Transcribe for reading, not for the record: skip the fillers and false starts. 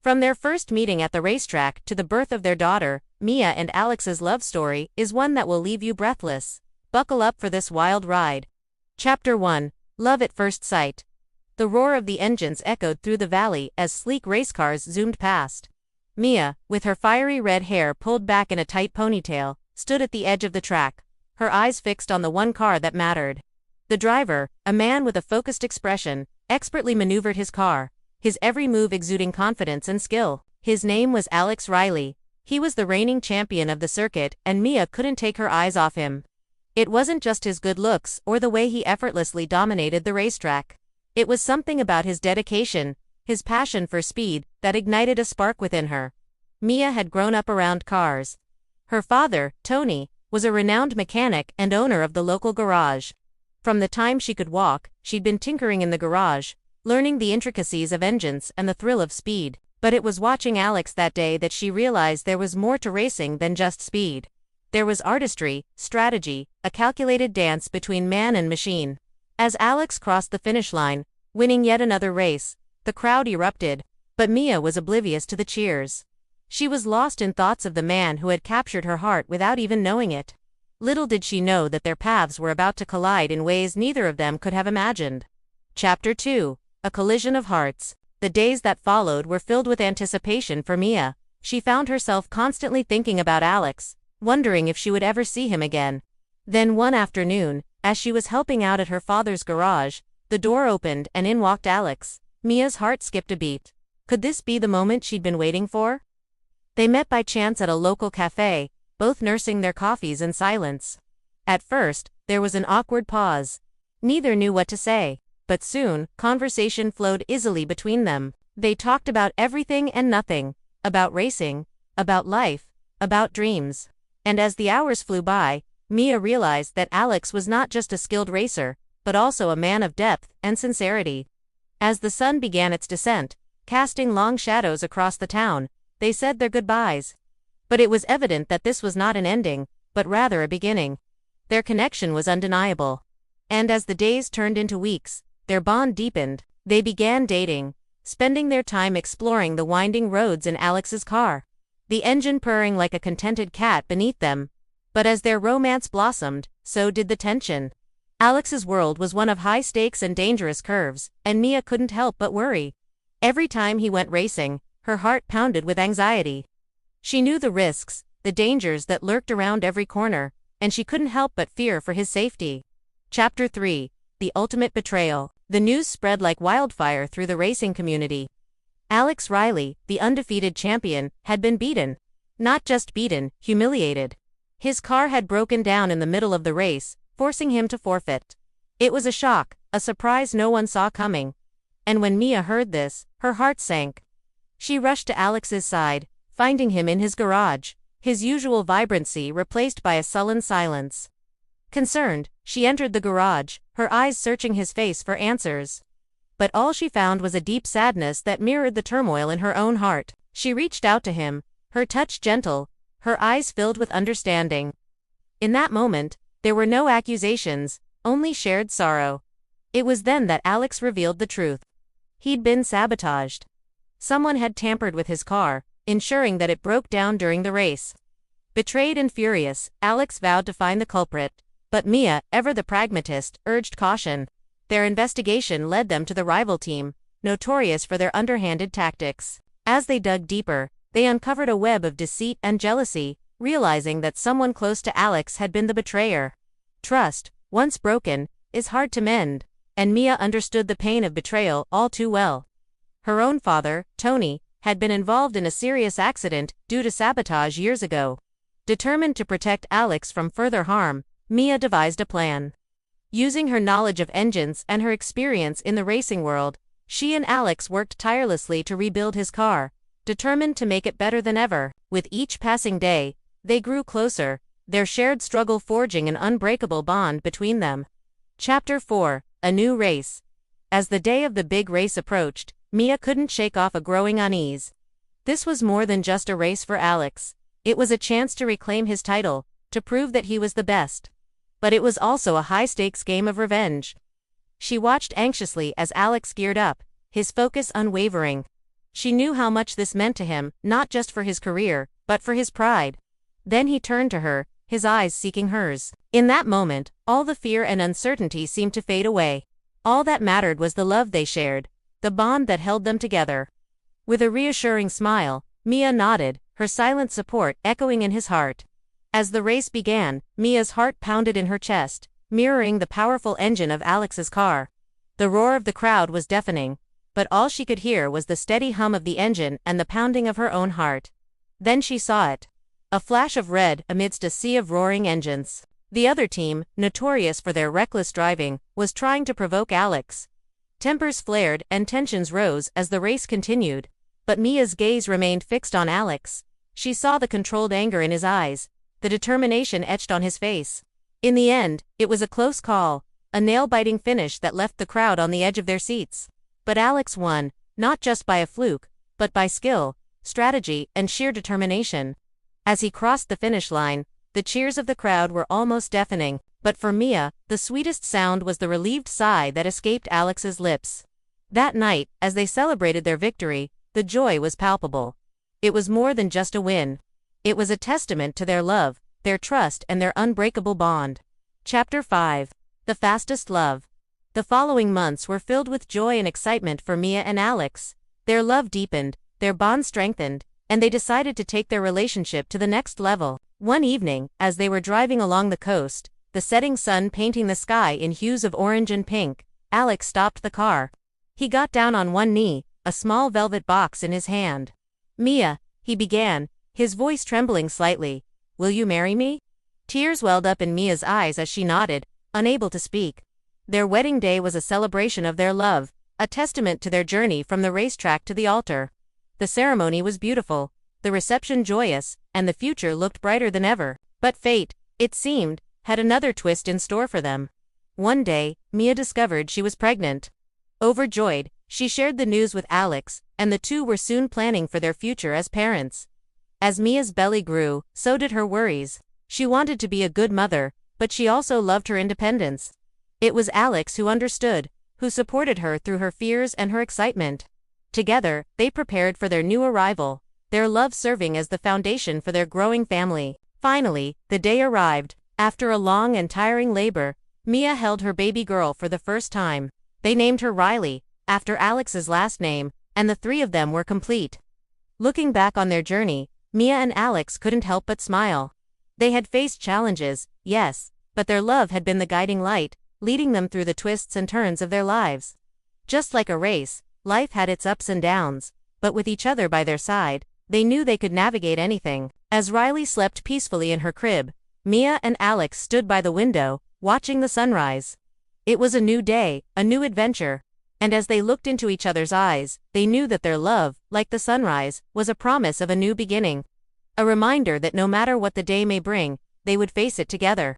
From their first meeting at the racetrack to the birth of their daughter, Mia and Alex's love story is one that will leave you breathless. Buckle up for this wild ride. Chapter 1. Love at First Sight. The roar of the engines echoed through the valley as sleek racecars zoomed past. Mia, with her fiery red hair pulled back in a tight ponytail, stood at the edge of the track, her eyes fixed on the one car that mattered. The driver, a man with a focused expression, expertly maneuvered his car, his every move exuding confidence and skill. His name was Alex Riley. He was the reigning champion of the circuit, and Mia couldn't take her eyes off him. It wasn't just his good looks or the way he effortlessly dominated the racetrack. It was something about his dedication, his passion for speed, that ignited a spark within her. Mia had grown up around cars. Her father, Tony, was a renowned mechanic and owner of the local garage. From the time she could walk, she'd been tinkering in the garage, learning the intricacies of engines and the thrill of speed. But it was watching Alex that day that she realized there was more to racing than just speed. There was artistry, strategy, a calculated dance between man and machine. As Alex crossed the finish line, winning yet another race, the crowd erupted, but Mia was oblivious to the cheers. She was lost in thoughts of the man who had captured her heart without even knowing it. Little did she know that their paths were about to collide in ways neither of them could have imagined. Chapter 2. A Collision of Hearts. The days that followed were filled with anticipation for Mia. She found herself constantly thinking about Alex, wondering if she would ever see him again. Then one afternoon, as she was helping out at her father's garage, the door opened and in walked Alex. Mia's heart skipped a beat. Could this be the moment she'd been waiting for? They met by chance at a local cafe, both nursing their coffees in silence. At first, there was an awkward pause. Neither knew what to say. But soon, conversation flowed easily between them. They talked about everything and nothing, about racing, about life, about dreams. And as the hours flew by, Mia realized that Alex was not just a skilled racer, but also a man of depth and sincerity. As the sun began its descent, casting long shadows across the town, they said their goodbyes. But it was evident that this was not an ending, but rather a beginning. Their connection was undeniable. And as the days turned into weeks, their bond deepened. They began dating, spending their time exploring the winding roads in Alex's car, the engine purring like a contented cat beneath them. But as their romance blossomed, so did the tension. Alex's world was one of high stakes and dangerous curves, and Mia couldn't help but worry. Every time he went racing, her heart pounded with anxiety. She knew the risks, the dangers that lurked around every corner, and she couldn't help but fear for his safety. Chapter 3. The Ultimate Betrayal. The news spread like wildfire through the racing community. Alex Riley, the undefeated champion, had been beaten. Not just beaten, humiliated. His car had broken down in the middle of the race, forcing him to forfeit. It was a shock, a surprise no one saw coming. And when Mia heard this, her heart sank. She rushed to Alex's side, finding him in his garage, his usual vibrancy replaced by a sullen silence. Concerned, she entered the garage, her eyes searching his face for answers. But all she found was a deep sadness that mirrored the turmoil in her own heart. She reached out to him, her touch gentle, her eyes filled with understanding. In that moment, there were no accusations, only shared sorrow. It was then that Alex revealed the truth. He'd been sabotaged. Someone had tampered with his car, ensuring that it broke down during the race. Betrayed and furious, Alex vowed to find the culprit. But Mia, ever the pragmatist, urged caution. Their investigation led them to the rival team, notorious for their underhanded tactics. As they dug deeper, they uncovered a web of deceit and jealousy, realizing that someone close to Alex had been the betrayer. Trust, once broken, is hard to mend, and Mia understood the pain of betrayal all too well. Her own father, Tony, had been involved in a serious accident due to sabotage years ago. Determined to protect Alex from further harm, Mia devised a plan. Using her knowledge of engines and her experience in the racing world, she and Alex worked tirelessly to rebuild his car, determined to make it better than ever. With each passing day, they grew closer, their shared struggle forging an unbreakable bond between them. Chapter 4. A New Race. As the day of the big race approached, Mia couldn't shake off a growing unease. This was more than just a race for Alex. It was a chance to reclaim his title, to prove that he was the best. But it was also a high-stakes game of revenge. She watched anxiously as Alex geared up, his focus unwavering. She knew how much this meant to him, not just for his career, but for his pride. Then he turned to her, his eyes seeking hers. In that moment, all the fear and uncertainty seemed to fade away. All that mattered was the love they shared, the bond that held them together. With a reassuring smile, Mia nodded, her silent support echoing in his heart. As the race began, Mia's heart pounded in her chest, mirroring the powerful engine of Alex's car. The roar of the crowd was deafening, but all she could hear was the steady hum of the engine and the pounding of her own heart. Then she saw it. A flash of red amidst a sea of roaring engines. The other team, notorious for their reckless driving, was trying to provoke Alex. Tempers flared and tensions rose as the race continued, but Mia's gaze remained fixed on Alex. She saw the controlled anger in his eyes, the determination etched on his face. In the end, it was a close call, a nail-biting finish that left the crowd on the edge of their seats. But Alex won, not just by a fluke, but by skill, strategy, and sheer determination. As he crossed the finish line, the cheers of the crowd were almost deafening, but for Mia, the sweetest sound was the relieved sigh that escaped Alex's lips. That night, as they celebrated their victory, the joy was palpable. It was more than just a win. It was a testament to their love, their trust, and their unbreakable bond. Chapter 5. The Fastest Love. The following months were filled with joy and excitement for Mia and Alex. Their love deepened, their bond strengthened, and they decided to take their relationship to the next level. One evening, as they were driving along the coast, the setting sun painting the sky in hues of orange and pink, Alex stopped the car. He got down on one knee, a small velvet box in his hand. "Mia," he began, his voice trembling slightly, "will you marry me?" Tears welled up in Mia's eyes as she nodded, unable to speak. Their wedding day was a celebration of their love, a testament to their journey from the racetrack to the altar. The ceremony was beautiful, the reception joyous, and the future looked brighter than ever. But fate, it seemed, had another twist in store for them. One day, Mia discovered she was pregnant. Overjoyed, she shared the news with Alex, and the two were soon planning for their future as parents. As Mia's belly grew, so did her worries. She wanted to be a good mother, but she also loved her independence. It was Alex who understood, who supported her through her fears and her excitement. Together, they prepared for their new arrival, their love serving as the foundation for their growing family. Finally, the day arrived. After a long and tiring labor, Mia held her baby girl for the first time. They named her Riley, after Alex's last name, and the three of them were complete. Looking back on their journey, Mia and Alex couldn't help but smile. They had faced challenges, yes, but their love had been the guiding light, leading them through the twists and turns of their lives. Just like a race, life had its ups and downs, but with each other by their side, they knew they could navigate anything. As Riley slept peacefully in her crib, Mia and Alex stood by the window, watching the sunrise. It was a new day, a new adventure, and as they looked into each other's eyes, they knew that their love, like the sunrise, was a promise of a new beginning. A reminder that no matter what the day may bring, they would face it together.